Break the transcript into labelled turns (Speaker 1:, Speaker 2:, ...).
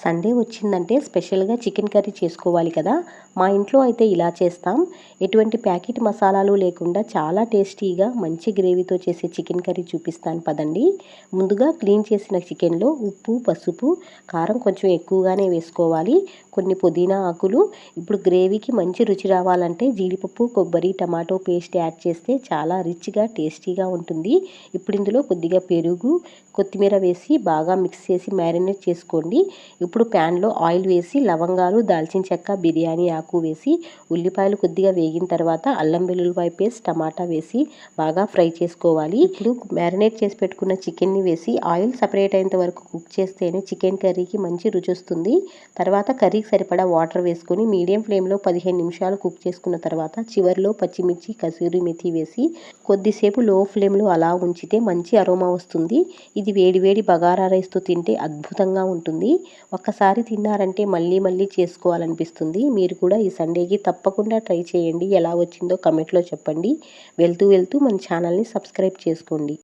Speaker 1: Sunday వచ్చిందంటే స్పెషల్గా chicken curry చేసుకోవాలి కదా. మా ఇంట్లో అయితే ఇలా చేస్తాం. ఎటువంటి ప్యాకెట్ మసాలాలు లేకుండా చాలా టేస్టీగా మంచి గ్రేవీతో చేసే చికెన్ కర్రీ చూపిస్తాను పదండి. ముందుగా క్లీన్ చేసిన చికెన్లో ఉప్పు, పసుపు, కారం కొంచెం ఎక్కువగానే వేసుకోవాలి. కొన్ని పుదీనా ఆకులు. ఇప్పుడు గ్రేవీకి మంచి రుచి రావాలంటే జీడిపప్పు, కొబ్బరి, టమాటో పేస్ట్ యాడ్ చేస్తే చాలా రిచ్గా టేస్టీగా ఉంటుంది. ఇప్పుడు ఇందులో కొద్దిగా పెరుగు, కొత్తిమీర వేసి బాగా మిక్స్ చేసి మ్యారినేట్ చేసుకోండి. ఇప్పుడు ప్యాన్లో ఆయిల్ వేసి లవంగాలు, దాల్చిన చెక్క, బిర్యానీ ఆకు వేసి ఉల్లిపాయలు కొద్దిగా వేగిన తర్వాత అల్లం వెల్లుల్లిపాయ పేస్ట్, టమాటా వేసి బాగా ఫ్రై చేసుకోవాలి. ఇప్పుడు మ్యారినేట్ చేసి పెట్టుకున్న చికెన్ని వేసి ఆయిల్ సపరేట్ అయ్యేంత వరకు కుక్ చేస్తేనే చికెన్ కర్రీకి మంచి రుచి వస్తుంది. తర్వాత కర్రీకి సరిపడా వాటర్ వేసుకొని మీడియం ఫ్లేమ్లో 15 నిమిషాలు కుక్ చేసుకున్న తర్వాత చివరిలో పచ్చిమిర్చి, కసూరి మెథి వేసి కొద్దిసేపు లో ఫ్లేమ్లో అలా ఉంచితే మంచి అరోమా వస్తుంది. ఇది వేడి వేడి బగారా రైస్తో తింటే అద్భుతంగా ఉంటుంది. ఒక్కసారి తిన్నారంటే మళ్ళీ మళ్ళీ చేసుకోవాలనిపిస్తుంది. మీరు కూడా ఈ సండేకి తప్పకుండా ట్రై చేయండి. ఎలా వచ్చిందో కమెంట్లో చెప్పండి. వెళ్తూ వెళ్తూ మన ఛానల్ని సబ్స్క్రైబ్ చేసుకోండి.